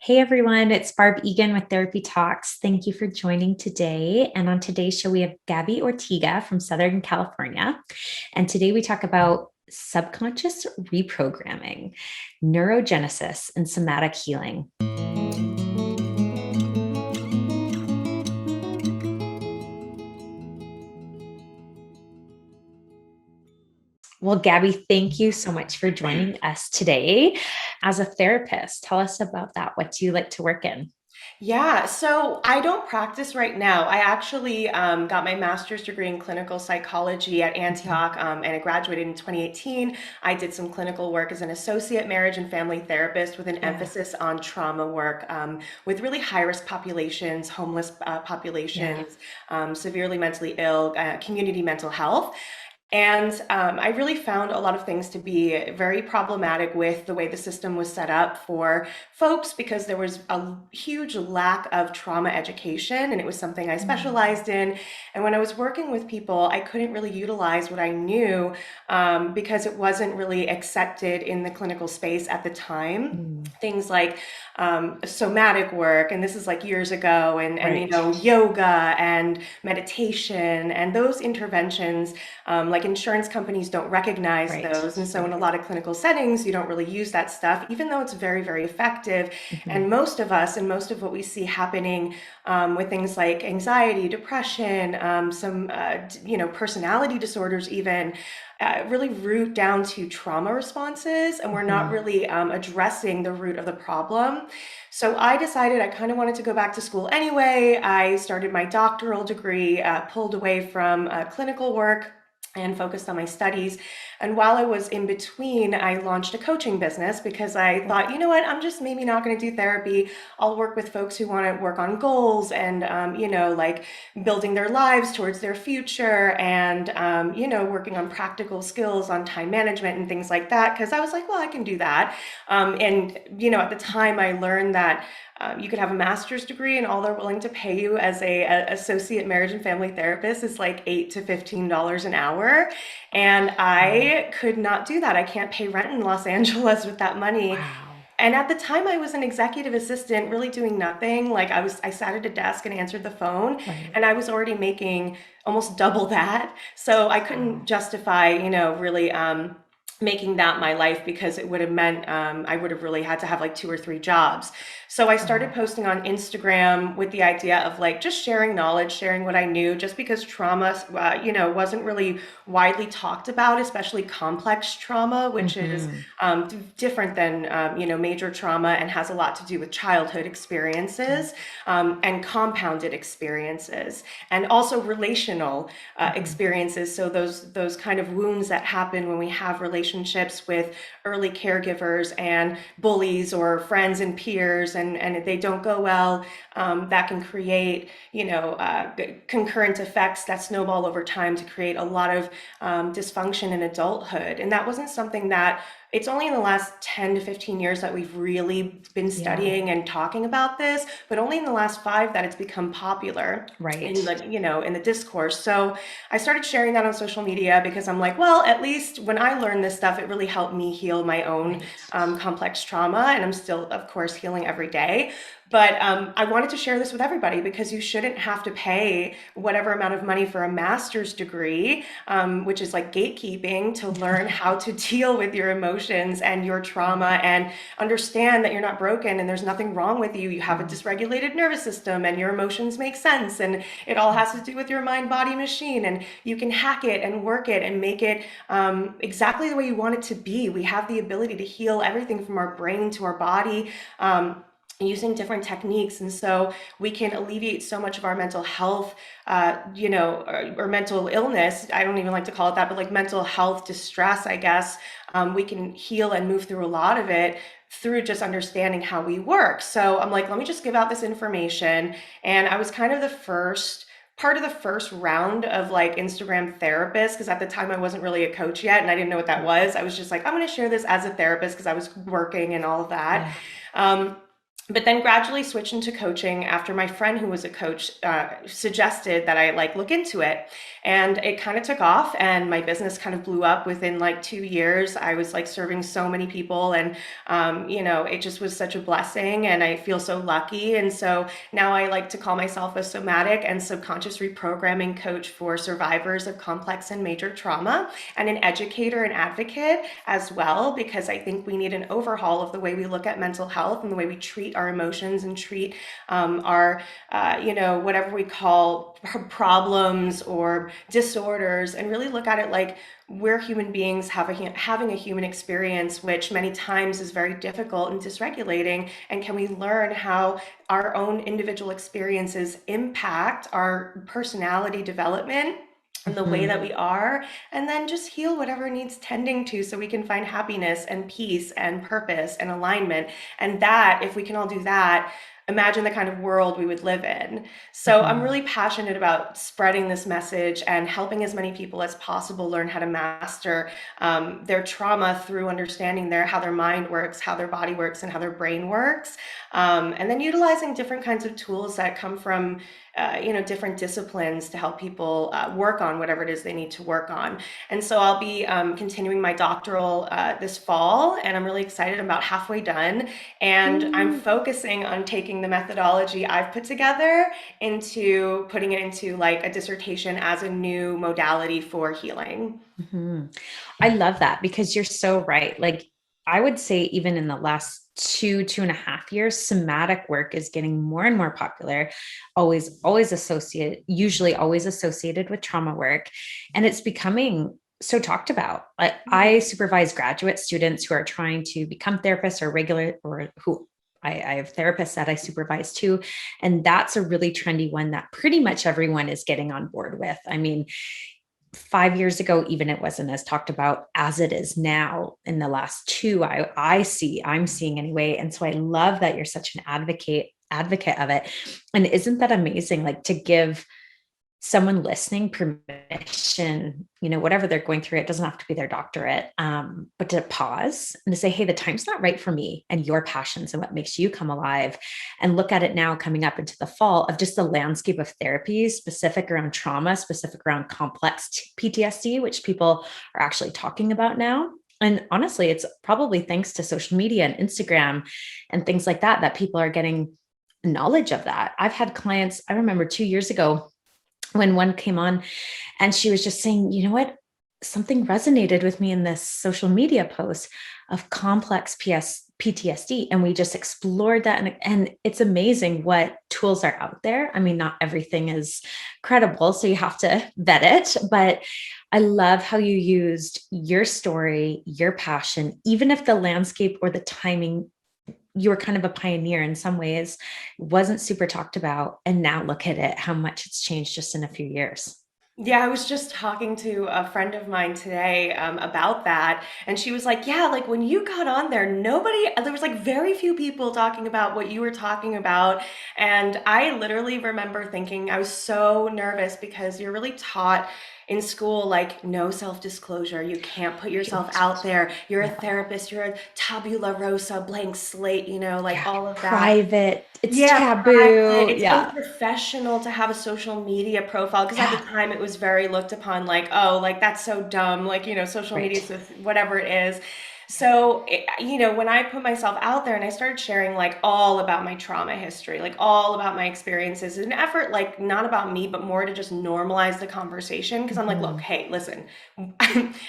Hey everyone, it's Barb Egan with Therapy Talks. Thank you for joining today. And on today's show, we have Gabby Ortega from Southern California. And today we talk about subconscious reprogramming, neurogenesis, and somatic healing. Well, Gabby, thank you so much for joining us today. As a therapist, tell us about that. What do you like to work in? Yeah, so I don't practice right now. I actually got my master's degree in clinical psychology at Mhm. Antioch, and I graduated in 2018. I did some clinical work as an associate marriage and family therapist with an Yeah, emphasis on trauma work with really high-risk populations, homeless yeah. populations, severely mentally ill, community mental health. And I really found a lot of things to be very problematic with the way the system was set up for folks because there was a huge lack of trauma education, and it was something I Mm. specialized in. And when I was working with people, I couldn't really utilize what I knew because it wasn't really accepted in the clinical space at the time. Mm. Things like somatic work, and this is like years ago, and Right, yoga and meditation and those interventions, like insurance companies don't recognize right, those. And so in right. a lot of clinical settings, you don't really use that stuff, even though it's very, very effective. Mhm. And most of us and most of what we see happening with things like anxiety, depression, some, personality disorders even, really root down to trauma responses, and we're not Mhm. really addressing the root of the problem. So I decided I kind of wanted to go back to school anyway. I started my doctoral degree, pulled away from clinical work and focused on my studies. And while I was in between, I launched a coaching business because I Cool. thought, you know what, I'm just maybe not going to do therapy. I'll work with folks who want to work on goals and, like building their lives towards their future and, working on practical skills on time management and things like that. Because I was like, well, I can do that. At the time, I learned that you could have a master's degree, and all they're willing to pay you as a associate marriage and family therapist is like $8 to $15 an hour. And Wow. I could not do that. I can't pay rent in Los Angeles with that money. Wow. And at the time, I was an executive assistant, really doing nothing. Like I sat at a desk and answered the phone, Right. and I was already making almost double that. So I couldn't Wow. justify, really making that my life because it would have meant I would have really had to have like two or three jobs. So I started Wow. posting on Instagram with the idea of like just sharing knowledge, sharing what I knew, just because trauma, wasn't really widely talked about, especially complex trauma, which is Mhm. different than, major trauma and has a lot to do with childhood Right. experiences and compounded experiences and also relational Mhm. experiences. So those kind of wounds that happen when we have relationships with early caregivers and bullies or friends and peers, and they don't go well, that can create, concurrent effects that snowball over time to create a lot of dysfunction in adulthood. And that wasn't something that it's only in the last 10 to 15 years that we've really been Yeah. studying and talking about this, but only in the last five that it's become popular Right. in the discourse. So I started sharing that on social media because I'm like, well, at least when I learned this stuff, it really helped me heal my own Right. complex trauma, and I'm still, of course, healing every day. But I wanted to share this with everybody because you shouldn't have to pay whatever amount of money for a master's degree, which is like gatekeeping, to learn how to deal with your emotions and your trauma and understand that you're not broken and there's nothing wrong with you. You have a Mhm. dysregulated nervous system and your emotions make sense, and it all has to do with your mind body machine, and you can hack it and work it and make it exactly the way you want it to be. We have the ability to heal everything from our brain to our body. Using different techniques, and so we can alleviate so much of our mental health, or mental illness. I don't even like to call it that, but like mental health distress, I guess. We can heal and move through a lot of it through just understanding how we work. So I'm like, let me just give out this information. And I was kind of the first part of the first round of like Instagram therapists, because at the time I wasn't really a coach yet and I didn't know what that was. I was just like, I'm going to share this as a therapist because I was working and all of that. Yeah. Um, but then gradually switched into coaching after my friend who was a coach suggested that I like look into it, and it kind of took off, and my business kind of blew up within like 2 years. I was like serving so many people, and it just was such a blessing, and I feel so lucky. And so now I like to call myself a somatic and subconscious reprogramming coach for survivors of complex and major trauma, and an educator and advocate as well, because I think we need an overhaul of the way we look at mental health and the way we treat our emotions and treat our, whatever we call problems or disorders, and really look at it like we're human beings having a human experience, which many times is very difficult and dysregulating. And can we learn how our own individual experiences impact our personality development and the way Mhm. that we are, and then just heal whatever needs tending to so we can find happiness and peace and purpose and alignment. And that, if we can all do that, imagine the kind of world we would live in. So I'm Mhm. really passionate about spreading this message and helping as many people as possible learn how to master their trauma through understanding how their mind works, how their body works, and how their brain works. And then utilizing different kinds of tools that come from different disciplines to help people work on whatever it is they need to work on. And so I'll be continuing my doctoral this fall, and I'm really excited. I'm about halfway done, and I'm Mm. focusing on taking the methodology I've put together into putting it into like a dissertation as a new modality for healing. Mhm. I love that because you're so right. Like, I would say, even in the last 2.5 years, somatic work is getting more and more popular, usually always associated with trauma work. And it's becoming so talked about. Like, I supervise graduate students who are trying to become therapists or regular, or who I have therapists that I supervise too. And that's a really trendy one that pretty much everyone is getting on board with. I mean, 5 years ago, even it wasn't as talked about as it is now in the last two. I'm seeing anyway. And so I love that you're such an advocate of it. And isn't that amazing? Like, to give someone listening permission, whatever they're going through, it doesn't have to be their doctorate, but to pause and to say, hey, the time's not right for me and your passions and what makes you come alive. And look at it now coming up into the fall of just the landscape of therapies specific around trauma, specific around complex PTSD, which people are actually talking about now. And honestly, it's probably thanks to social media and Instagram and things like that, that people are getting knowledge of that. I've had clients, I remember 2 years ago, when one came on and she was just saying, you know what? Something resonated with me in this social media post of complex PTSD. And we just explored that. And it's amazing what tools are out there. I mean, not everything is credible, so you have to vet it. But I love how you used your story, your passion, even if the landscape or the timing, you were kind of a pioneer in some ways, wasn't super talked about. And now look at it, how much it's changed just in a few years. Yeah, I was just talking to a friend of mine today about that, and she was like, "Yeah, like when you got on there, there was like very few people talking about what you were talking about." And I literally remember thinking I was so nervous because you're really taught in school like no self-disclosure. You can't put yourself Right. out there. You're a Yeah. therapist, you're a tabula rosa, blank slate, like Yeah. all of that. Private. It's Yeah, private. taboo. It's Yeah. unprofessional to have a social media profile because at the Yeah. time it was very looked upon like, oh, like that's so dumb. Like, social media is Right. just whatever it is. So, when I put myself out there and I started sharing like all about my trauma history, like all about my experiences, an effort like not about me, but more to just normalize the conversation. Because I'm like, look, Mhm. hey, listen,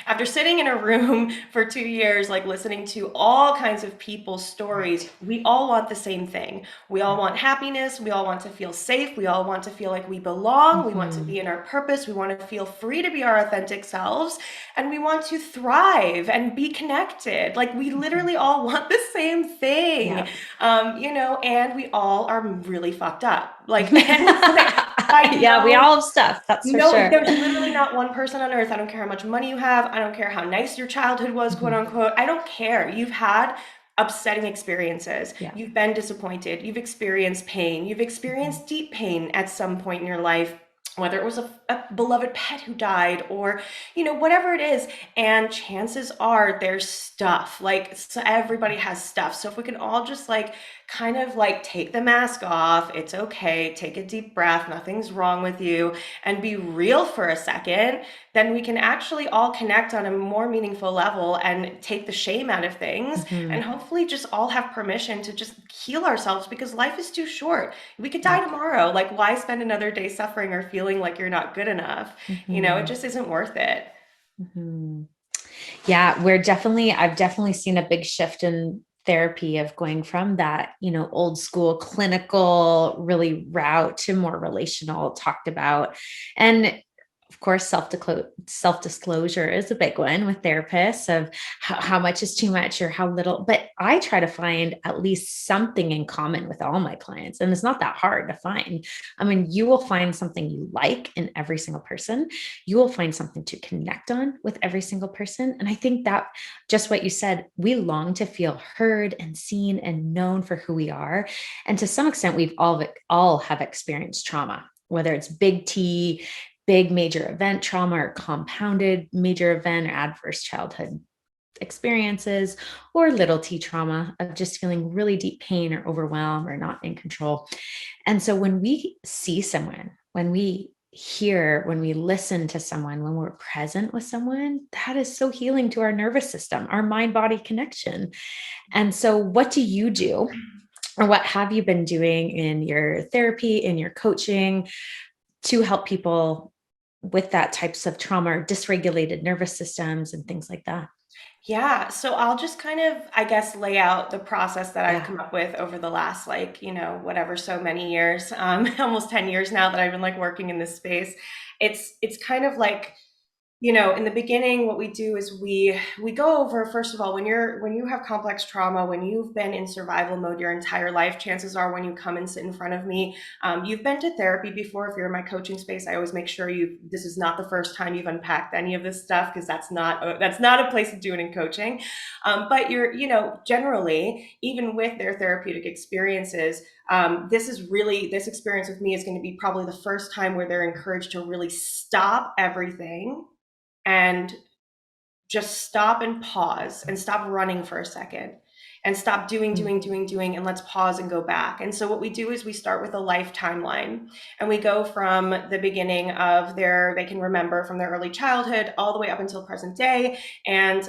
after sitting in a room for 2 years, like listening to all kinds of people's stories, Right. we all want the same thing. We all Yeah. want happiness. We all want to feel safe. We all want to feel like we belong. We want to Mhm. be in our purpose. We want to feel free to be our authentic selves. And we want to thrive and be connected. Like we Mhm. literally all want the same thing, Yeah. and we all are really fucked up. Like, and it's like, I Yeah, we know all have stuff, that's for no, sure. there's literally not one person on earth. I don't care how much money you have. I don't care how nice your childhood was, quote Mhm. unquote. I don't care. You've had upsetting experiences. Yeah. You've been disappointed. You've experienced pain. You've Mhm. experienced deep pain at some point in your life, whether it was a beloved pet who died or, whatever it is. And chances are there's stuff. Like, so everybody has stuff. So if we can all just like kind of like take the mask off. It's okay. Take a deep breath. Nothing's wrong with you, and be real for a second, then we can actually all connect on a more meaningful level and take the shame out of things, and Mhm. hopefully just all have permission to just heal ourselves, because life is too short. We could die Yep. tomorrow. Like, why spend another day suffering or feeling like you're not good enough? It Mhm. just isn't worth it. Mhm. Yeah, I've definitely seen a big shift in therapy of going from that, old school clinical really route to more relational talked about. And of course, self disclosure is a big one with therapists of how much is too much or how little. But I try to find at least something in common with all my clients, and it's not that hard to find. I mean, you will find something you like in every single person. You will find something to connect on with every single person, and I think that just what you said, we long to feel heard and seen and known for who we are, and to some extent, we've all have experienced trauma, whether it's big T, big major event trauma, or compounded major event or adverse childhood experiences, or little t trauma of just feeling really deep pain or overwhelm or not in control. And so when we see someone, when we hear, when we listen to someone, when we're present with someone, that is so healing to our nervous system, our mind body connection. And so, what do you do? Or what have you been doing in your therapy, in your coaching, to help people with that types of trauma or dysregulated nervous systems and things like that? Yeah, so I'll just kind of, I guess, lay out the process that I've Yeah. come up with over the last, like, whatever, so many years, almost 10 years now that I've been like working in this space. It's kind of like, in the beginning, what we do is we go over, first of all, when you have complex trauma, when you've been in survival mode your entire life, chances are when you come and sit in front of me, you've been to therapy before. If you're in my coaching space, I always make sure this is not the first time you've unpacked any of this stuff, because that's not a place to do it in coaching. But you're, generally, even with their therapeutic experiences, this experience with me is going to be probably the first time where they're encouraged to really stop everything and just stop and pause and stop running for a second and stop doing, Mm. doing, and let's pause and go back. And so what we do is we start with a life timeline, and we go from the beginning of they can remember from their early childhood all the way up until present day. And,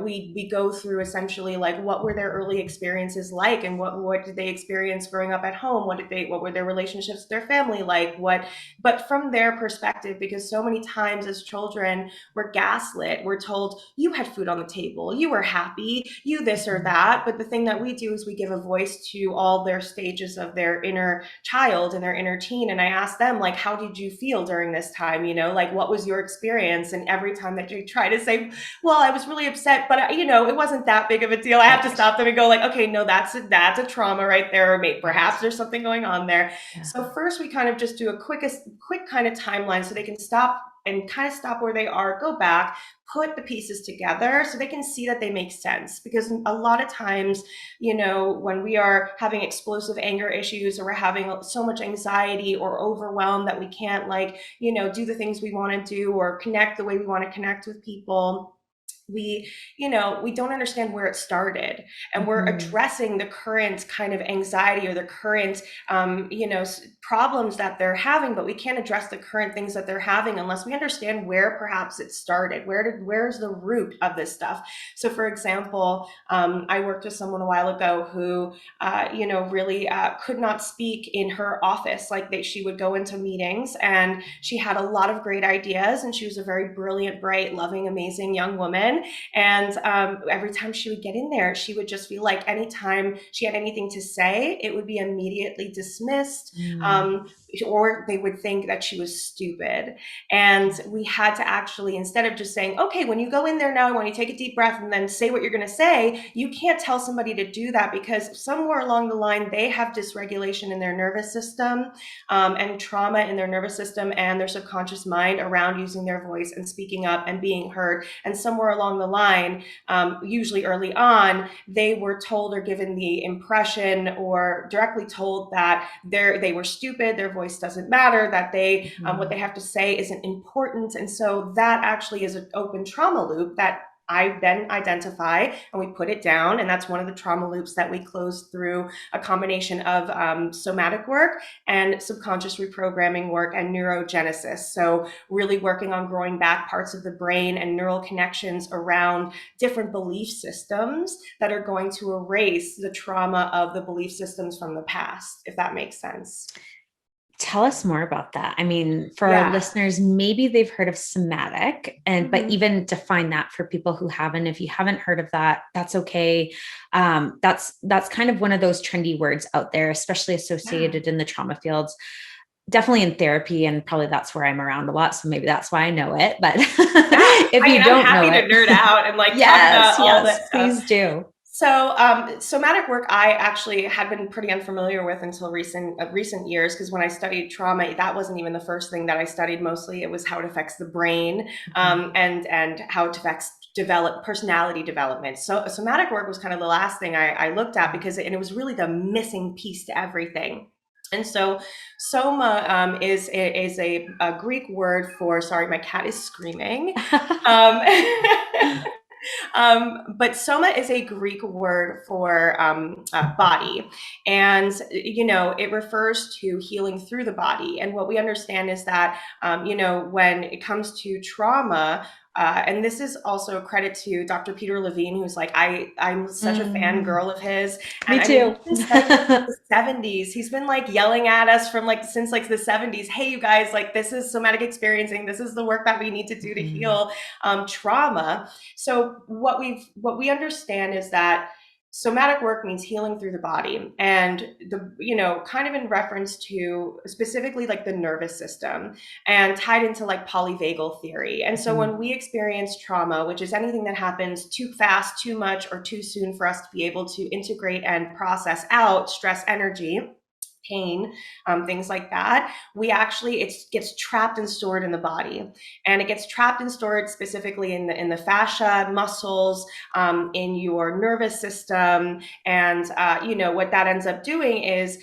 we go through essentially like, what were their early experiences like, and what did they experience growing up at home? What were their relationships with their family like? But from their perspective, because so many times as children, we're gaslit. We're told, you had food on the table, you were happy, you this or Mhm. that. But the thing that we do is we give a voice to all their stages of their inner child and their inner teen. And I ask them, like, how did you feel during this time? Like, what was your experience? And every time that you try to say, well, I was really upset, but it wasn't that big of a deal, I have to Right. stop them and go like, okay, no, that's a trauma right there, or maybe perhaps Right. there's something going on there. Yeah. So first we kind of just do a quick kind of timeline, so they can stop and kind of stop where they are, go back, put the pieces together so they can see that they make sense. Because a lot of times, when we are having explosive anger issues, or we're having so much anxiety or overwhelm that we can't, like, do the things we want to do or connect the way we want to connect with people, we don't understand where it started, and we're Mhm. addressing the current kind of anxiety or the current problems that they're having, but we can't address the current things that they're having unless we understand where perhaps it started. Where's the root of this stuff? So for example, I worked with someone a while ago who really could not speak in her office. Like, she would go into meetings, and she had a lot of great ideas, and she was a very brilliant, bright, loving, amazing young woman. And every time she would get in there, she would just feel like anytime she had anything to say, it would be immediately dismissed, Mm. or they would think that she was stupid. And we had to actually, instead of just saying, okay, when you go in there now, I want you to take a deep breath and then say what you're going to say, you can't tell somebody to do that, because somewhere along the line, they have dysregulation in their nervous system, and trauma in their nervous system and their subconscious mind around using their voice and speaking up and being heard. And somewhere along the line, usually early on, they were told or given the impression or directly told that they were stupid, their voice doesn't matter, that what Mhm. they have to say isn't important. And so that actually is an open trauma loop that I then identify and we put it down. And that's one of the trauma loops that we close through a combination of somatic work and subconscious reprogramming work and neurogenesis. So really working on growing back parts of the brain and neural connections around different belief systems that are going to erase the trauma of the belief systems from the past, if that makes sense. Tell us more about that. I mean, for our Yeah. listeners, maybe they've heard of somatic, and but Mm-hmm. even define that for people who haven't. If you haven't heard of that, that's okay. That's kind of one of those trendy words out there, especially Yeah. associated in the trauma fields. Definitely in therapy, and probably that's where I'm around a lot. So maybe that's why I know it. But Yeah. if I you mean, I'm don't know happy to it, nerd out and like talk yes, about all yes, that stuff. please do. So, somatic work I actually had been pretty unfamiliar with until recent years, because when I studied trauma, that wasn't even the first thing that I studied. Mostly, it was how it affects the brain, Mhm. and how it affects develop personality development. So, somatic work was kind of the last thing I looked at, because it was really the missing piece to everything. And so, soma is a Greek word for, sorry, my cat is screaming. Um, but soma is a Greek word for body. And, it refers to healing through the body. And what we understand is that, when it comes to trauma, and this is also a credit to Dr. Peter Levine, who's like, I'm such a Mm, fangirl of his. And me I mean, too. he's been studying this since the 70s. He's been like yelling at us from like since like the 70s. Hey, you guys, like this is somatic experiencing. This is the work that we need to do to Mhm. heal trauma. So what we understand is that somatic work means healing through the body, and kind of in reference to specifically like the nervous system, and tied into like polyvagal theory. And so Mhm. when we experience trauma, which is anything that happens too fast, too much, or too soon for us to be able to integrate and process out stress energy, pain, things like that, we actually, it gets trapped and stored in the body, and it gets trapped and stored specifically in the fascia, muscles, in your nervous system, and what that ends up doing is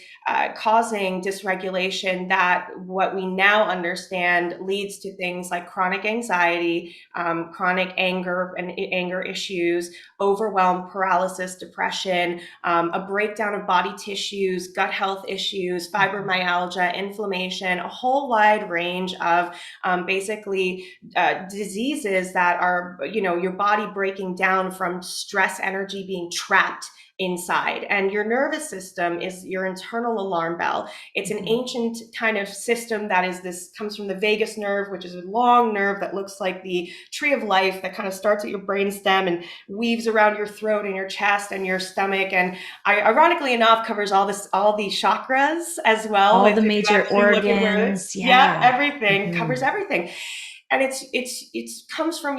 causing dysregulation that what we now understand leads to things like chronic anxiety, chronic anger and anger issues, overwhelm, paralysis, depression, a breakdown of body tissues, gut health issues, Mhm. fibromyalgia, inflammation, a whole wide range of basically diseases that are, your body breaking down from stress energy being trapped inside. And your nervous system is your internal alarm bell. It's an Mhm. ancient kind of system that is this comes from the vagus nerve, which is a long nerve that looks like the tree of life, that kind of starts at your brain stem and weaves around your throat and your chest and your stomach, and ironically enough covers all these chakras as well. All If the you major actually look at where, organs. yeah, Yeah. everything covers Mhm. everything. And it's comes from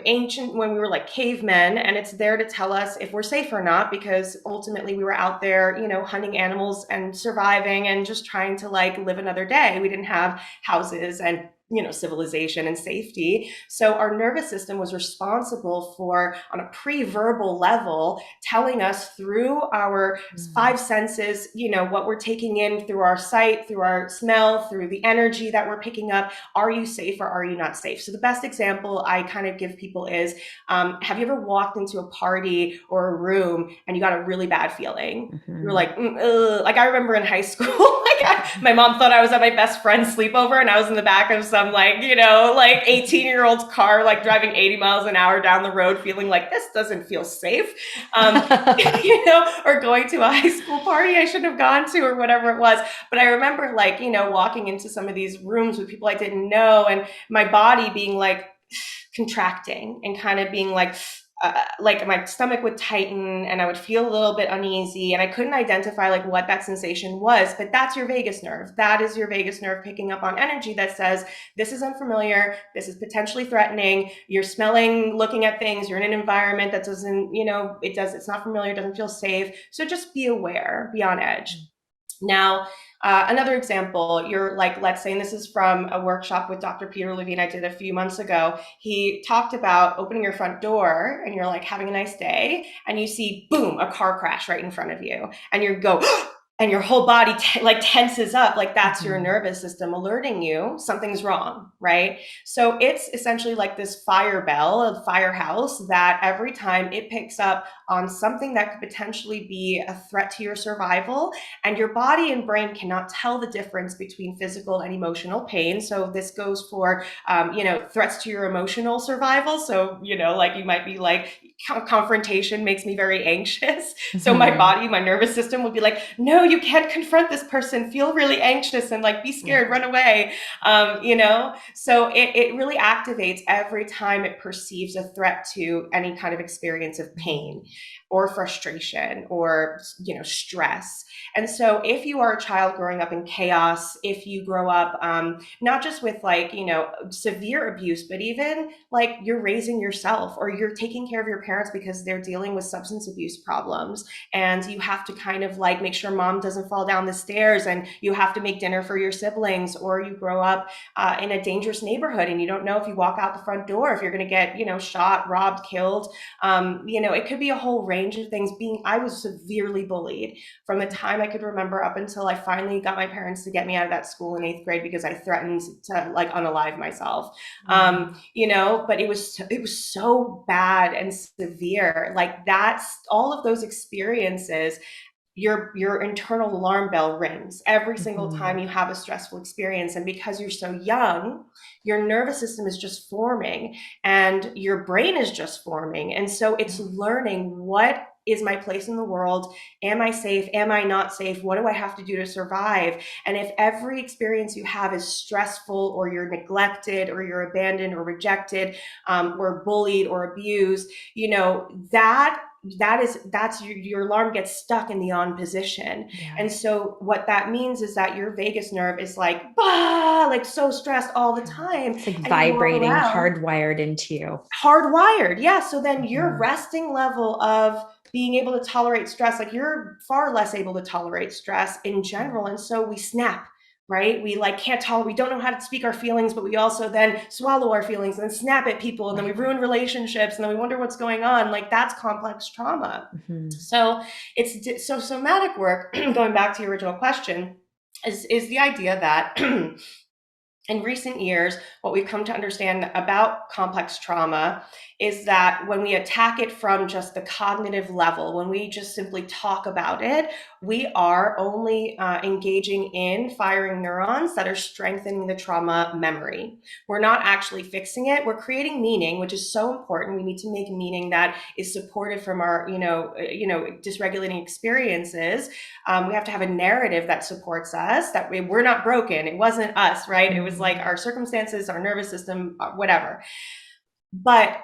ancient, when we were like cavemen, and it's there to tell us if we're safe or not, because ultimately we were out there hunting animals and surviving and just trying to like live another day. We didn't have houses and civilization and safety. So our nervous system was responsible for, on a pre-verbal level, telling us through our Mhm. five senses, what we're taking in through our sight, through our smell, through the energy that we're picking up. Are you safe or are you not safe? So the best example I kind of give people is, have you ever walked into a party or a room and you got a really bad feeling? You're Mhm. like, like I remember in high school, my mom thought I was at my best friend's sleepover, and I was in the back of some like 18-year-old's car, like driving 80 miles an hour down the road, feeling like this doesn't feel safe. Um, or going to a high school party I shouldn't have gone to, or whatever it was. But I remember like, walking into some of these rooms with people I didn't know, and my body being like contracting and kind of being like my stomach would tighten and I would feel a little bit uneasy, and I couldn't identify like what that sensation was. But that's your vagus nerve. That is your vagus nerve picking up on energy that says, this is unfamiliar, this is potentially threatening. You're smelling, looking at things, you're in an environment that doesn't, it's not familiar, doesn't feel safe. So just be aware, be on edge. Now, another example, you're like, let's say, and this is from a workshop with Dr. Peter Levine I did a few months ago. He talked about opening your front door and you're like having a nice day and you see, boom, a car crash right in front of you. And you go, and your whole body like tenses up, like that's your Mhm. nervous system alerting you something's wrong, right? So it's essentially like this fire bell, a firehouse, that every time it picks up on something that could potentially be a threat to your survival, and your body and brain cannot tell the difference between physical and emotional pain. So this goes for threats to your emotional survival. So like you might be like, confrontation makes me very anxious. So my Mhm. body, my nervous system would be like, no, you can't confront this person. Feel really anxious and like be scared, run Right. away. So it really activates every time it perceives a threat to any kind of experience of pain Mhm. or frustration or stress. And so if you are a child growing up in chaos, if you grow up not just with like severe abuse, but even like you're raising yourself or you're taking care of your parents because they're dealing with substance abuse problems, and you have to kind of like make sure mom doesn't fall down the stairs, and you have to make dinner for your siblings, or you grow up in a dangerous neighborhood and you don't know if you walk out the front door if you're going to get shot, robbed, killed. It could be a whole range of things. I was severely bullied from the time I could remember up until I finally got my parents to get me out of that school in 8th grade because I threatened to like unalive myself. Mhm. But it was so bad and severe. Like that's all of those experiences, your internal alarm bell rings every single time Mhm. you have a stressful experience. And because you're so young, your nervous system is just forming and your brain is just forming, and so it's Yeah. learning, what is my place in the world? Am I safe? Am I not safe? What do I have to do to survive? And if every experience you have is stressful, or you're neglected, or you're abandoned, or rejected, or bullied, or abused, that's your alarm gets stuck in the on position. Yeah. And so what that means is that your vagus nerve is like, bah, like so stressed all the Yeah. time, It's like and you walk vibrating, around hardwired into you. hardwired. Yeah. So then your Mhm. resting level of being able to tolerate stress, like you're far less able to tolerate stress in Yeah. general. And so we snap, right? We like can't tolerate, we don't know how to speak our feelings, but we also then swallow our feelings and then snap at people. And then we Right. ruin relationships, and then we wonder what's going on. Like that's complex trauma. Mhm. So so somatic work, going back to your original question, is the idea that in recent years, what we've come to understand about complex trauma is that when we attack it from just the cognitive level, when we just simply talk about it, we are only engaging in firing neurons that are strengthening the trauma memory. We're not actually fixing it. We're creating meaning, which is so important. We need to make meaning that is supportive from our, dysregulating experiences. We have to have a narrative that supports us, that we're not broken. It wasn't us, right? It was like Mhm. our circumstances, our nervous system, whatever. But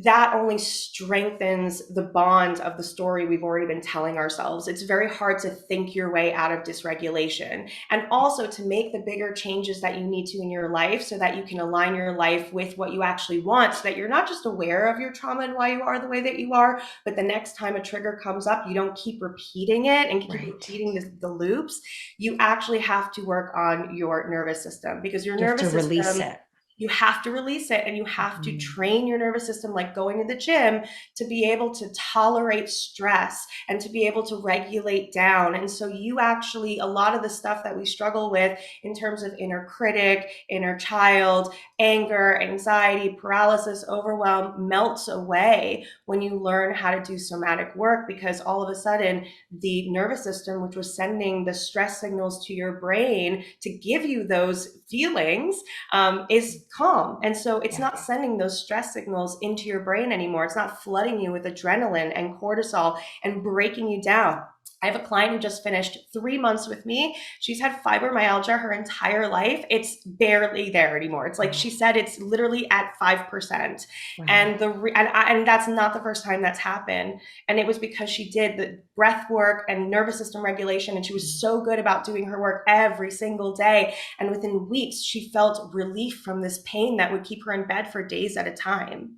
that only strengthens the bond of the story we've already been telling ourselves. It's very hard to think your way out of dysregulation, and also to make the bigger changes that you need to in your life so that you can align your life with what you actually want, so that you're not just aware of your trauma and why you are the way that you are, but the next time a trigger comes up, you don't keep repeating it and keep Right. repeating the loops. You actually have to work on your nervous system, because your You have to nervous release system, it. you have to release it, and you have to Mhm. train your nervous system like going to the gym to be able to tolerate stress and to be able to regulate down. And so you actually, a lot of the stuff that we struggle with in terms of inner critic, inner child, anger, anxiety, paralysis, overwhelm, melts away when you learn how to do somatic work, because all of a sudden the nervous system, which was sending the stress signals to your brain to give you those feelings, is calm. And so it's Yeah. not sending those stress signals into your brain anymore. It's not flooding you with adrenaline and cortisol and breaking you down. I have a client who just finished 3 months with me. She's had fibromyalgia her entire life. It's barely there anymore. It's like Oh, she said, it's literally at 5%. wow. And that's not the first time that's happened. And it was because she did the breath work and nervous system regulation, and she was so good about doing her work every single day. And within weeks, she felt relief from this pain that would keep her in bed for days at a time.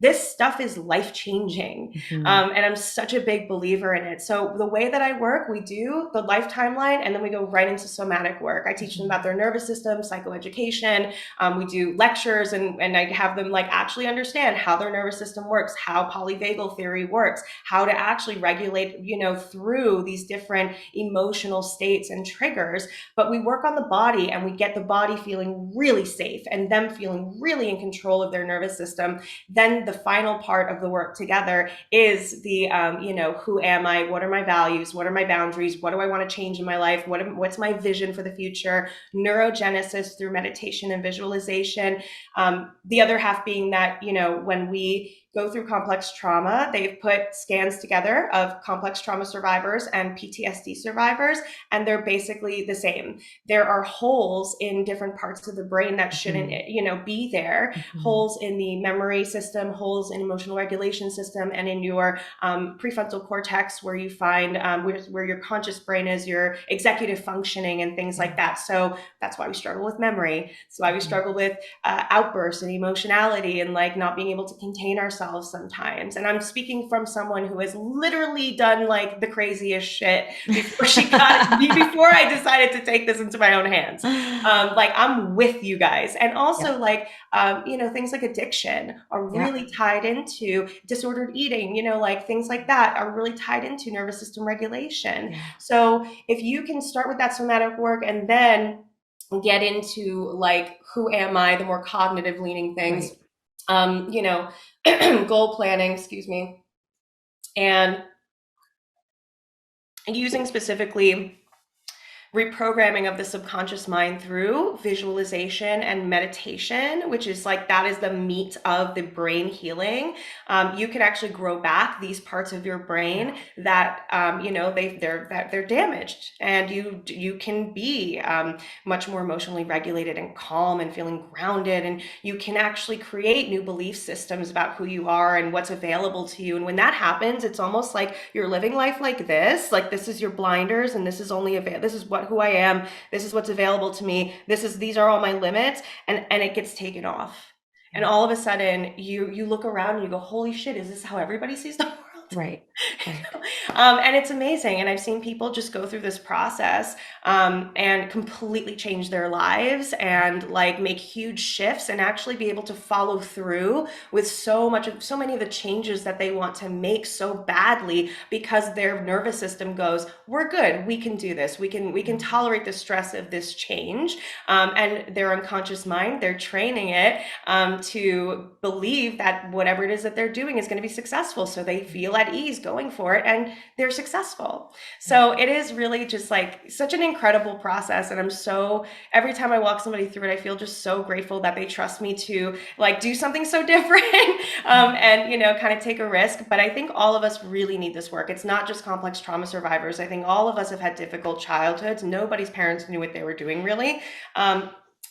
this stuff is life changing. Mhm. And I'm such a big believer in it. So the way that I work, we do the life timeline, and then we go right into somatic work. I teach them Mhm. about their nervous system, psychoeducation. We do lectures, and I have them like actually understand how their nervous system works, how polyvagal theory works, how to actually regulate, through these different emotional states and triggers. But we work on the body, and we get the body feeling really safe and them feeling really in control of their nervous system. Then the final part of the work together is the, who am I? What are my values? What are my boundaries? What do I want to change in my life? What's my vision for the future? Neurogenesis through meditation and visualization. The other half being that, when we go through complex trauma, they've put scans together of complex trauma survivors and PTSD survivors, and they're basically the same. There are holes in different parts of the brain that shouldn't, Mhm. be there. Mhm. Holes in the memory system, holes in emotional regulation system, and in your prefrontal cortex, where you find where your conscious brain is, your executive functioning, and things Yeah. like that. So that's why we struggle with memory. That's why we Mhm. struggle with outbursts and emotionality, and like not being able to contain ourselves sometimes. And I'm speaking from someone who has literally done like the craziest shit before she got it, before I decided to take this into my own hands. Like I'm with you guys. And Yeah. also like, things like addiction are Yeah. really tied into disordered eating, like things like that are really tied into nervous system regulation. Yeah. So if you can start with that somatic work and then get into like, who am I, the more cognitive leaning things, Right. um, you know, goal planning, excuse me, and using specifically reprogramming of the subconscious mind through visualization and meditation, which is like that is the meat of the brain healing. You can actually grow back these parts of your Yeah. brain that they're damaged, and you can be much more emotionally regulated and calm and feeling grounded, and you can actually create new belief systems about who you are and what's available to you. And when that happens, it's almost like you're living life like this is your blinders, and this is this is what who I am, this is what's available to me, these are all my limits, and it gets taken off. And Yeah. all of a sudden you look around and you go, holy shit, is this how everybody sees the world? Right. Right. And it's amazing. And I've seen people just go through this process and completely change their lives and like make huge shifts and actually be able to follow through with so many of the changes that they want to make so badly, because their nervous system goes, we're good, we can do this, we can Yeah. tolerate the stress of this change. And their unconscious mind, they're training it to believe that whatever it is that they're doing is going to be successful. So they feel at ease going for it, and they're successful. Yeah. So it is really just like such an incredible process. And every time I walk somebody through it, I feel just so grateful that they trust me to like do something so different and, kind of take a risk. But I think all of us really need this work. It's not just complex trauma survivors. I think all of us have had difficult childhoods. Nobody's parents knew what they were doing, really. Um,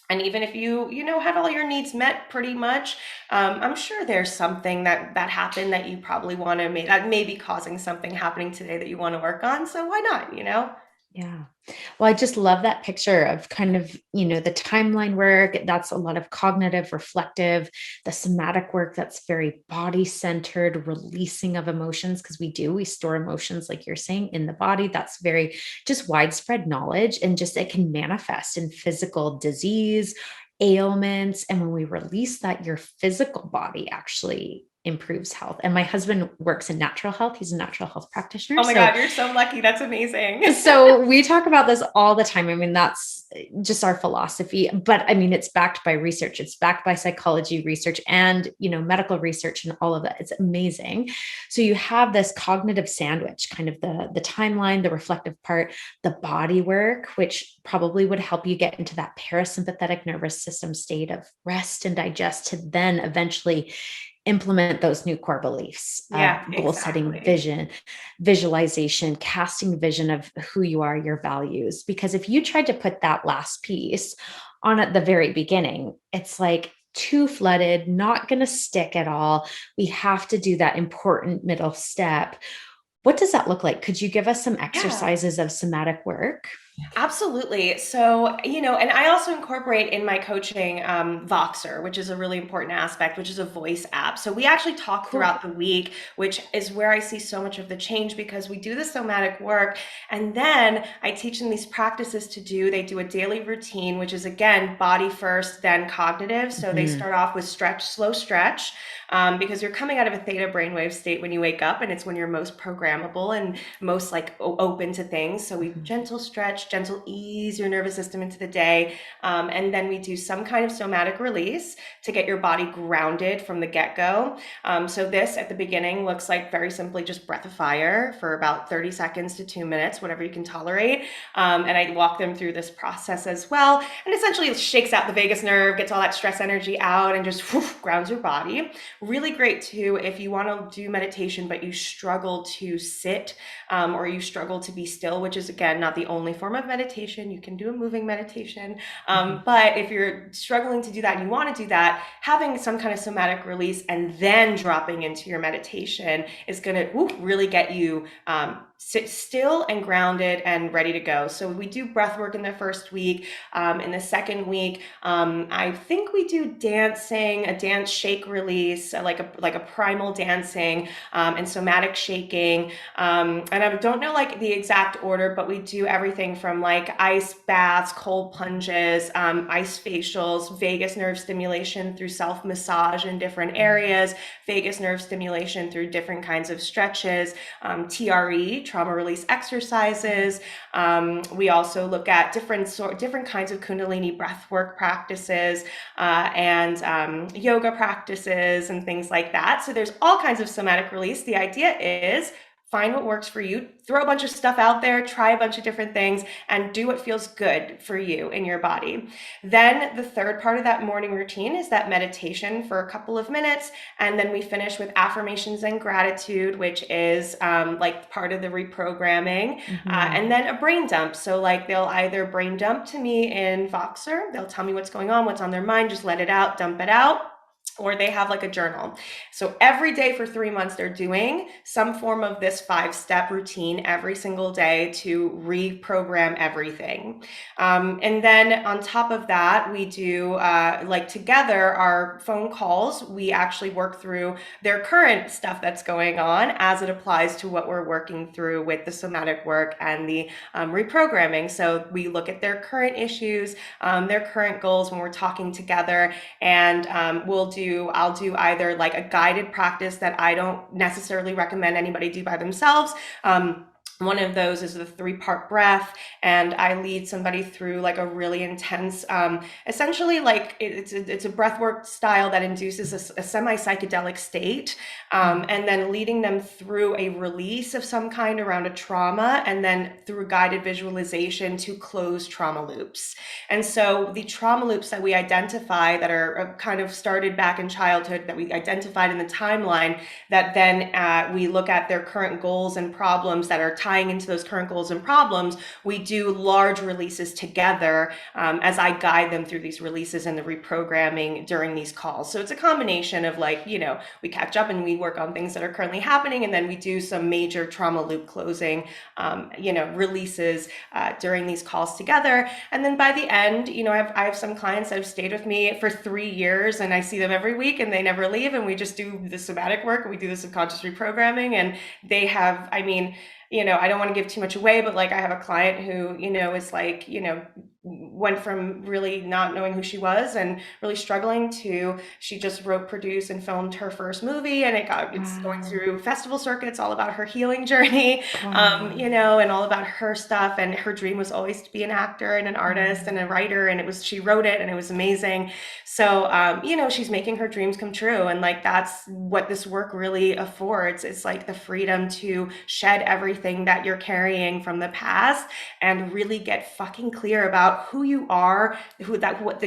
and even if had all your needs met pretty much, I'm sure there's something that happened that you probably want to make, that may be causing something happening today that you want to work on. So why not? Yeah. Well, I just love that picture of kind of, the timeline work. That's a lot of cognitive, reflective, the somatic work that's very body centered, releasing of emotions, because we store emotions, like you're saying, in the body. That's very just widespread knowledge, and just it can manifest in physical disease, ailments. And when we release that, your physical body actually improves health. And my husband works in natural health. He's a natural health practitioner. Oh my So God, you're so lucky. That's amazing. so we talk about this all the time. I mean, that's just our philosophy. But I mean, it's backed by research. It's backed by psychology research and, medical research and all of that. It's amazing. So you have this cognitive sandwich, kind of the timeline, the reflective part, the body work, which probably would help you get into that parasympathetic nervous system state of rest and digest, to then eventually implement those new core beliefs of Yeah, goal setting, exactly. visualization, casting vision of who you are, your values. Because if you tried to put that last piece on at the very beginning, it's like too flooded, not going to stick at all. We have to do that important middle step. What does that look like? Could you give us some Yeah. exercises of somatic work? Absolutely. So, and I also incorporate in my coaching Voxer, which is a really important aspect, which is a voice app. So, we actually talk throughout Cool. the week, which is where I see so much of the change because we do the somatic work. And then I teach them these practices to do. They do a daily routine, which is again, body first, then cognitive. So, they Mhm. start off with stretch, slow stretch, because you're coming out of a theta brainwave state when you wake up, and it's when you're most programmable and most like open to things. So we Mhm. gentle stretch, gentle ease your nervous system into the day. And then we do some kind of somatic release to get your body grounded from the get-go. So this at the beginning looks like very simply just breath of fire for about 30 seconds to 2 minutes, whatever you can tolerate. And I walk them through this process as well. And essentially it shakes out the vagus nerve, gets all that stress energy out, and just grounds your body. Really great too if you want to do meditation, but you struggle to sit, or you struggle to be still, which is again not the only form of meditation. You can do a moving meditation. Mhm. But if you're struggling to do that and you want to do that, having some kind of somatic release and then dropping into your meditation is going to really get you sit still and grounded and ready to go. So we do breath work in the first week. In the second week, I think we do dancing, a dance shake release, like a primal dancing, and somatic shaking. And I don't know like the exact order, but we do everything from like ice baths, cold plunges, ice facials, vagus nerve stimulation through self massage in different areas, vagus nerve stimulation through different kinds of stretches, TRE, trauma release exercises. We also look at different kinds of Kundalini breath work practices, and yoga practices and things like that. So there's all kinds of somatic release. The idea is find what works for you, throw a bunch of stuff out there, try a bunch of different things, and do what feels good for you in your body. Then the third part of that morning routine is that meditation for a couple of minutes. And then we finish with affirmations and gratitude, which is like part of the reprogramming. Mhm. And then a brain dump. So, like, they'll either brain dump to me in Voxer, they'll tell me what's going on, what's on their mind, just let it out, dump it out. Or they have like a journal. So every day for 3 months, they're doing some form of this 5-step routine every single day to reprogram everything. And then on top of that, we do like together our phone calls. We actually work through their current stuff that's going on as it applies to what we're working through with the somatic work and the reprogramming. So we look at their current issues, their current goals when we're talking together, and I'll do either like a guided practice that I don't necessarily recommend anybody do by themselves. One of those is the 3-part breath, and I lead somebody through like a really intense, essentially like it's a breath work style that induces a semi psychedelic state, Mhm. and then leading them through a release of some kind around a trauma, and then through guided visualization to close trauma loops. And so the trauma loops that we identify that are kind of started back in childhood, that we identified in the timeline, that then we look at their current goals and problems that are tying into those current goals and problems. We do large releases together, as I guide them through these releases and the reprogramming during these calls. So it's a combination of like, we catch up and we work on things that are currently happening, and then we do some major trauma loop closing, releases during these calls together. And then by the end, I have some clients that have stayed with me for 3 years, and I see them every week and they never leave. And we just do the somatic work and we do the subconscious reprogramming. And they have, I mean, I don't want to give too much away, but like I have a client who, is like, went from really not knowing who she was and really struggling to she just wrote, produced, and filmed her first movie, and it's going Wow. through festival circuits, all about her healing journey, Wow. and all about her stuff. And her dream was always to be an actor and an artist and a writer, and she wrote it, and it was amazing. So, she's making her dreams come true, and like that's what this work really affords. It's like the freedom to shed everything that you're carrying from the past and really get fucking clear about who you are,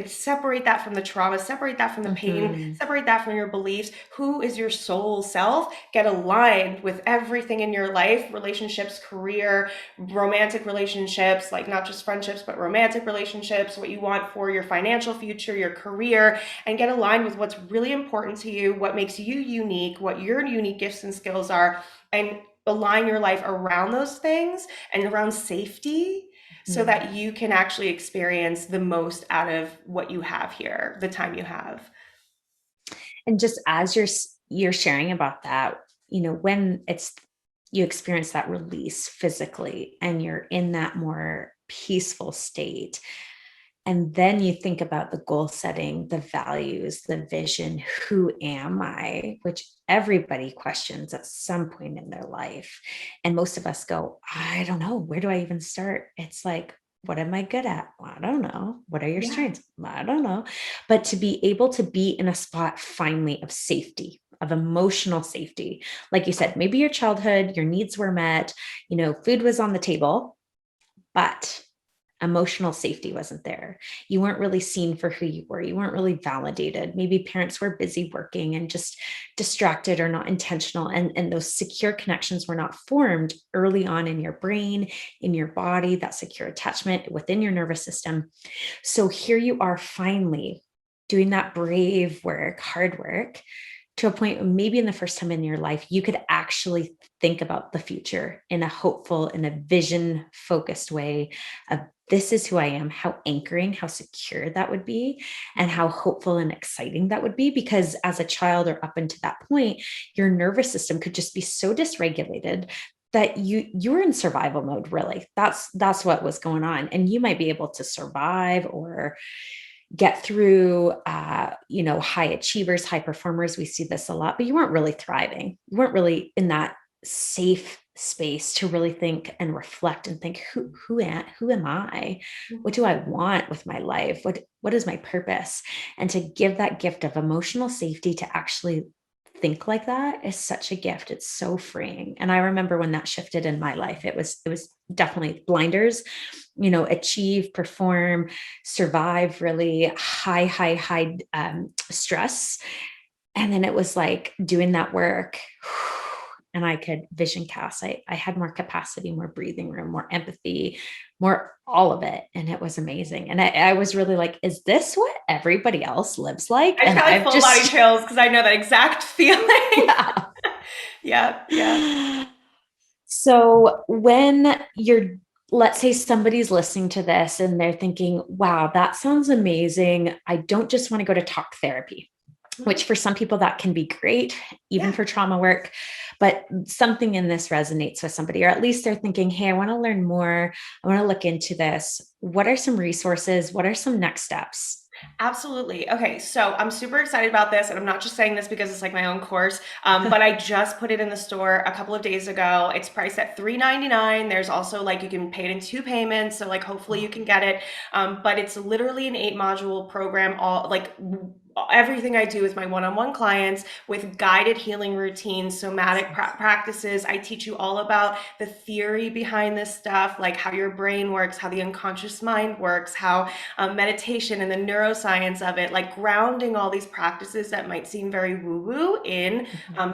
separate that from the trauma, separate that from the pain, Mhm. separate that from your beliefs. Who is your soul self? Get aligned with everything in your life, relationships, career, romantic relationships, like not just friendships, but romantic relationships, what you want for your financial future, your career, and get aligned with what's really important to you, what makes you unique, what your unique gifts and skills are, and align your life around those things and around safety. so Mm. that you can actually experience the most out of what you have here, the time you have. And just as you're sharing about that, when it's you experience that release physically and you're in that more peaceful state, and then you think about the goal setting, the values, the vision, who am I, which everybody questions at some point in their life. And most of us go, I don't know, where do I even start? It's like, what am I good at? Well, I don't know. What are your Yeah. strengths? I don't know. But to be able to be in a spot finally of safety, of emotional safety, like you said, maybe your childhood, your needs were met, food was on the table, but emotional safety wasn't there. You weren't really seen for who you were. You weren't really validated. Maybe parents were busy working and just distracted or not intentional. And those secure connections were not formed early on in your brain, in your body, that secure attachment within your nervous system. So here you are finally doing that brave work, hard work, to a point maybe in the first time in your life you could actually think about the future in a hopeful, in a vision focused way of, this is who I am, how anchoring, how secure that would be, and how hopeful and exciting that would be. Because as a child or up until that point, your nervous system could just be so dysregulated that you were in survival mode. Really, that's what was going on. And you might be able to survive or get through, high achievers, high performers. We see this a lot, but you weren't really thriving. You weren't really in that safe space to really think and reflect and think, who am I? What do I want with my life? What is my purpose? And to give that gift of emotional safety to actually think like that is such a gift. It's so freeing. And I remember when that shifted in my life, it was definitely blinders, achieve, perform, survive really high stress. And then it was like doing that work and I could vision cast. I had more capacity, more breathing room, more empathy, more all of it. And it was amazing. And I was really like, is this what everybody else lives like? I just And got like I've full body just, chills because I know that exact feeling. yeah. Yeah, yeah. So when let's say somebody's listening to this and they're thinking, wow, that sounds amazing. I don't just want to go to talk therapy, Mhm. which for some people that can be great, even Yeah. for trauma work. But something in this resonates with somebody, or at least they're thinking, hey, I want to learn more. I want to look into this. What are some resources? What are some next steps? Absolutely. Okay, so I'm super excited about this, and I'm not just saying this because it's like my own course, but I just put it in the store a couple of days ago. It's priced at $3.99. There's also like you can pay it in two payments, so like hopefully you can get it. But it's literally an 8 module program, all like everything I do with my one-on-one clients with guided healing routines, somatic practices. I teach you all about the theory behind this stuff, like how your brain works, how the unconscious mind works, how meditation and the neuroscience of it, like grounding all these practices that might seem very woo-woo in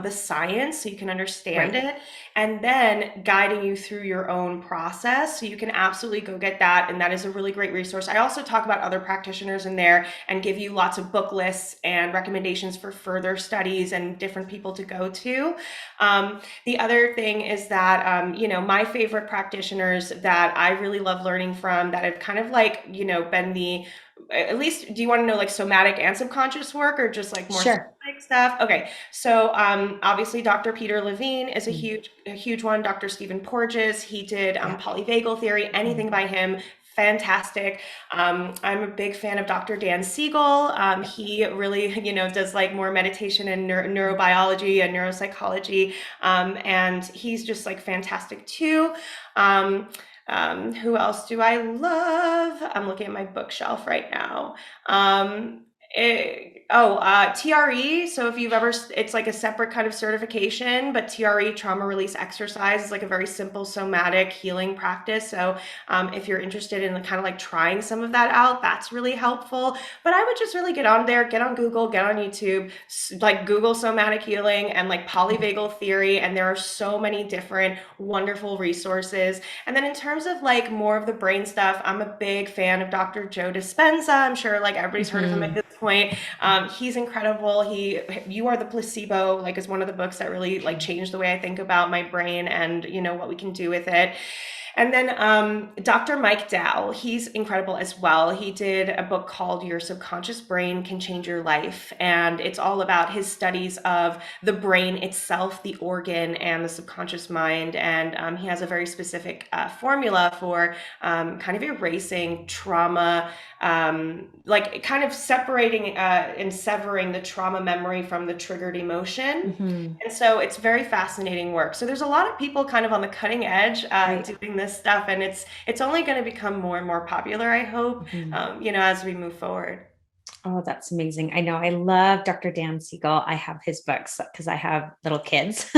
the science so you can understand Right. it, and then guiding you through your own process. So you can absolutely go get that. And that is a really great resource. I also talk about other practitioners in there and give you lots of book lists and recommendations for further studies and different people to go to. The other thing is that, my favorite practitioners that I really love learning from that have kind of like, been at least, do you want to know like somatic and subconscious work or just like more Sure. somatic stuff? Okay. So, obviously Dr. Peter Levine is a Mm. huge one. Dr. Stephen Porges, he did Yeah. polyvagal theory, anything Mm. by him. Fantastic. I'm a big fan of Dr. Dan Siegel. Yeah. He really, does like more meditation and neurobiology and neuropsychology. And he's just like fantastic too. Um, who else do I love? I'm looking at my bookshelf right now. TRE. So if you've ever, it's like a separate kind of certification, but TRE, trauma release exercise, is like a very simple somatic healing practice. So if you're interested in kind of like trying some of that out, that's really helpful. But I would just really get on there, get on Google, get on YouTube, like Google somatic healing and like polyvagal theory. And there are so many different wonderful resources. And then in terms of like more of the brain stuff, I'm a big fan of Dr. Joe Dispenza. I'm sure like everybody's heard of him at Mhm. this point. He's incredible. You Are the Placebo, like is one of the books that really like changed the way I think about my brain and what we can do with it. And then Dr. Mike Dow, he's incredible as well. He did a book called Your Subconscious Brain Can Change Your Life. And it's all about his studies of the brain itself, the organ, and the subconscious mind. And he has a very specific formula for kind of erasing trauma, like kind of separating and severing the trauma memory from the triggered emotion. Hmm. And so it's very fascinating work. So there's a lot of people kind of on the cutting edge Right. doing this stuff, and it's only going to become more and more popular, I hope, Mhm. as we move forward. Oh, that's amazing. I know. I love Dr. Dan Siegel. I have his books because I have little kids.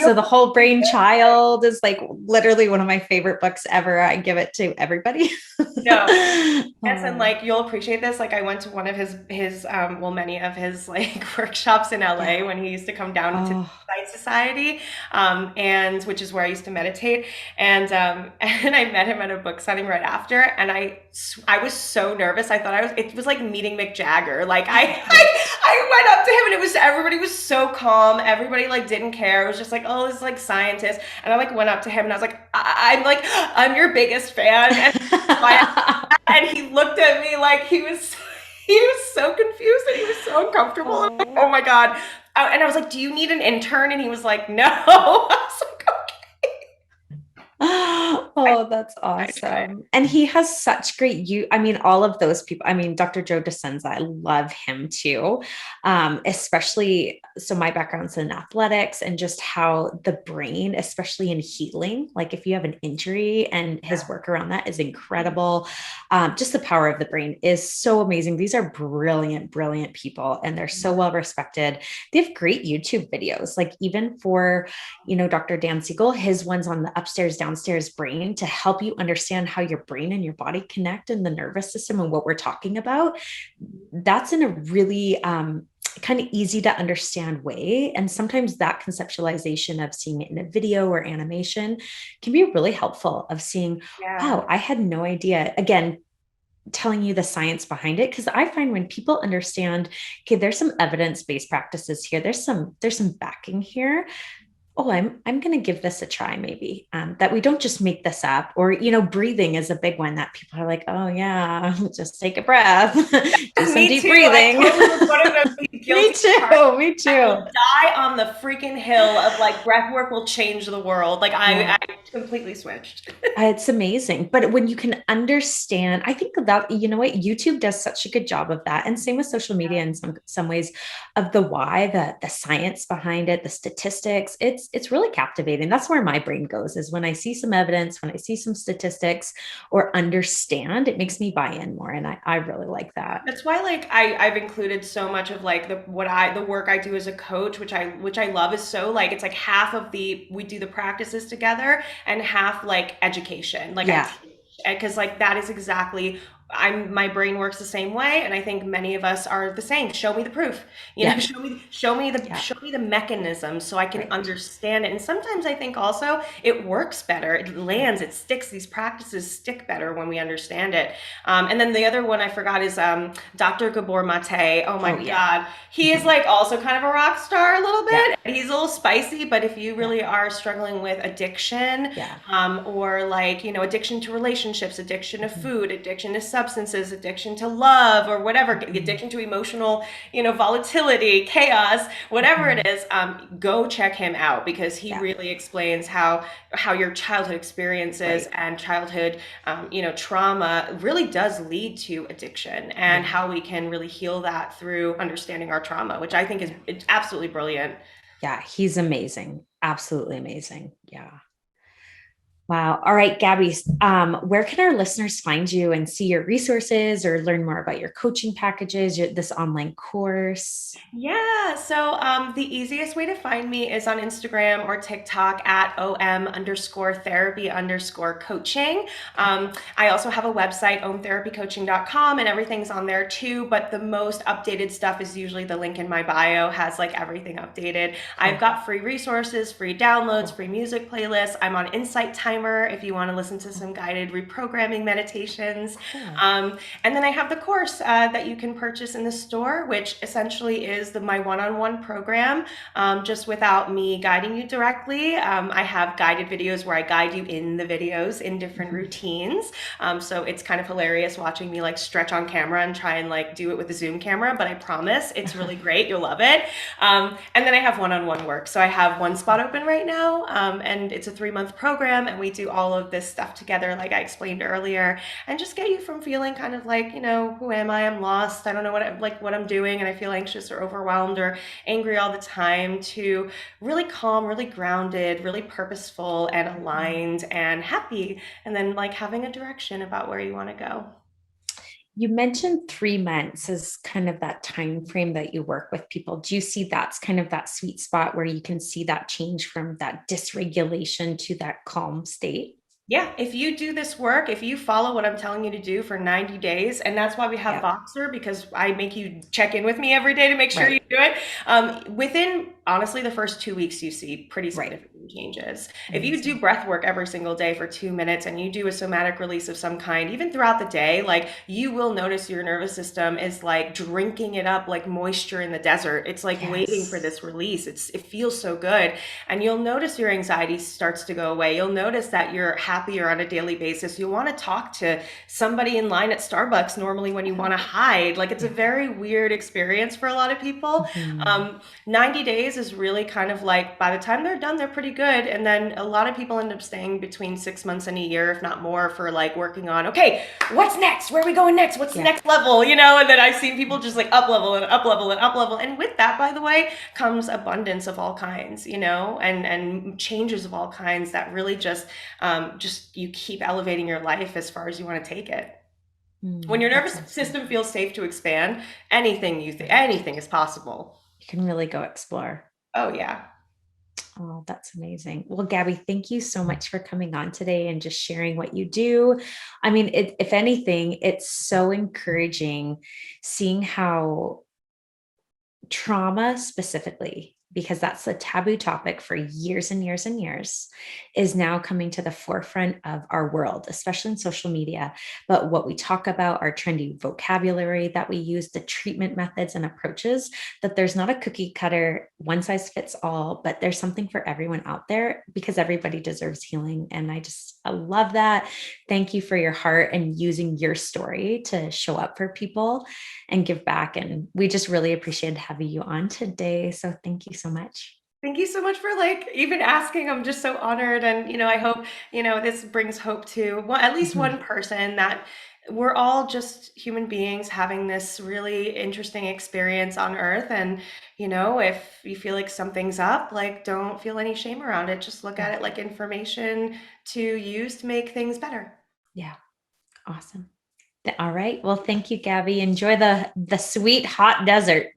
So the whole brain child is like literally one of my favorite books ever. I give it to everybody. No, yes, and Oh, like you'll appreciate this. Like I went to one of his well, many of his like workshops in LA yeah. when he used to come down to the Oh. Site Society, and which is where I used to meditate. And and I met him at a book signing right after, and I was so nervous. I thought it was like meeting Mick Jagger. Like I went up to him and it was everybody was so calm. Everybody like didn't care. It was just like, oh, this is like scientist. And I like went up to him and I was like, I'm like, I'm your biggest fan. And and he looked at me like he was so confused and he was so uncomfortable. I'm like, Oh. oh my God. And I was like, do you need an intern? And he was like, no. I was like, okay. Oh, that's I tried. awesome. And he has such great you. I mean, all of those people. I mean, Dr. Joe Dispenza, I love him too. Especially so my background's in athletics and just how the brain, especially in healing, like if you have an injury and his work around that is incredible. Just the power of the brain is so amazing. These are brilliant, brilliant people, and they're so well respected. They have great YouTube videos, like even for Dr. Dan Siegel, his one's on the upstairs, downstairs brain to help you understand how your brain and your body connect and the nervous system and what we're talking about. That's in a really kind of easy to understand way. And sometimes that conceptualization of seeing it in a video or animation can be really helpful of seeing, Yeah. wow, I had no idea. Again, telling you the science behind it, because I find when people understand, okay, there's some evidence-based practices here, there's some backing here. Oh, I'm going to give this a try, maybe. That we don't just make this up. Or breathing is a big one that people are like, oh yeah, just take a breath, do some Me deep too. I breathing. totally was one of those Me guilty too, me I too. will die on the freaking hill of like breath work will change the world. Like I Yeah. completely switched. It's amazing. But when you can understand, I think that, what, YouTube does such a good job of that. And same with social media in some ways, of the why, the science behind it, the statistics. It's really captivating. That's where my brain goes, is when I see some evidence, when I see some statistics or understand, it makes me buy in more. And I really like that. That's why like I've included so much of like the work I do as a coach, which I love is so like it's like half of the we do the practices together and half like education. Like I Yeah. teach because like that is exactly my brain works the same way and I think many of us are the same. Show me the proof. Yeah. Yeah. Show me the mechanism so I can Right. understand it. And sometimes I think also it works better. It lands, it sticks. These practices stick better when we understand it. And then the other one I forgot is Dr. Gabor Mate. Oh my Oh, yeah. God. He is like also kind of a rock star a little Yeah. bit. He's a little spicy, but if you Yeah. really are struggling with addiction, Yeah. or like, addiction to relationships, addiction to Mhm. food, addiction to substances, addiction to love, or whatever, Mhm. addiction to emotional, volatility, chaos, whatever Mhm. it is, go check him out because he Yeah. really explains how your childhood experiences Right. and childhood trauma really does lead to addiction and Yeah. how we can really heal that through understanding our trauma, which I think is it's absolutely brilliant. Yeah, he's amazing. Absolutely amazing. Yeah. Wow. All right, Gabby, where can our listeners find you and see your resources or learn more about your coaching packages, this online course? Yeah, so the easiest way to find me is on Instagram or TikTok at OM_therapy_coaching. I also have a website, omtherapycoaching.com, and everything's on there too. But the most updated stuff is usually the link in my bio, has like everything updated. I've Cool. got free resources, free downloads, Cool. free music playlists. I'm on Insight Timer timer if you want to listen to some guided reprogramming meditations. Cool. And then I have the course that you can purchase in the store, which essentially is my one-on-one program, just without me guiding you directly. I have guided videos where I guide you in the videos in different Mhm. routines. So it's kind of hilarious watching me like stretch on camera and try and like do it with a Zoom camera, but I promise it's really great. You'll love it. And then I have one-on-one work. So I have one spot open right now, and it's a 3-month program, and we do all of this stuff together, like I explained earlier, and just get you from feeling kind of like, who am I? I'm lost. I don't know what I'm doing, and I feel anxious or overwhelmed or angry all the time, to really calm, really grounded, really purposeful and aligned and happy, and then like having a direction about where you want to go. You mentioned 3 months as kind of that time frame that you work with people. Do you see that's kind of that sweet spot where you can see that change from that dysregulation to that calm state? Yeah, if you do this work, if you follow what I'm telling you to do for 90 days, and that's why we have Yeah. Voxer, because I make you check in with me every day to make sure you Right. do it. Within honestly the first 2 weeks, you see pretty Right. significant changes. If you do Amazing. breath work every single day for 2 minutes and you do a somatic release of some kind, even throughout the day, like you will notice your nervous system is like drinking it up like moisture in the desert. It's like waiting for Yes. this release. It feels so good. And you'll notice your anxiety starts to go away. You'll notice that you're happier on a daily basis. You'll want to talk to somebody in line at Starbucks normally when you want to hide. Like it's a Yeah. very weird experience for a lot of people. Mhm. 90 days is really kind of like by the time they're done, they're pretty good. And then a lot of people end up staying between 6 months and a year, if not more, for like working on, okay, what's next? Where are we going next? What's the Yeah. next level? And then I've seen people Yeah. just like up level and up level and up level. And with that, by the way, comes abundance of all kinds, and changes of all kinds that really just you keep elevating your life as far as you want to take it. When your That's nervous awesome. system feels safe to expand, anything Right. anything is possible. You can really go explore. Oh yeah. Oh, that's amazing. Well, Gabby, thank you so much for coming on today and just sharing what you do. I mean, if anything, it's so encouraging seeing how trauma specifically, because that's a taboo topic for years and years and years, is now coming to the forefront of our world, especially in social media. But what we talk about, our trendy vocabulary that we use, the treatment methods and approaches, that there's not a cookie cutter, one size fits all, but there's something for everyone out there because everybody deserves healing. And I love that. Thank you for your heart and using your story to show up for people and give back. And we just really appreciated having you on today. So thank you so much. Thank you so much for like even asking. I'm just so honored. And, I hope, this brings hope to at least Mhm. one person, that we're all just human beings having this really interesting experience on Earth. And, if you feel like something's up, like don't feel any shame around it. Just look at Yeah. it like information to use to make things better. Yeah. Awesome. All right. Well, thank you, Gabby. Enjoy the sweet hot desert.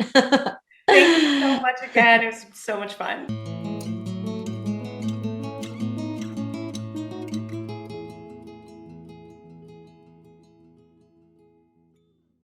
Thank you so much again. It was so much fun.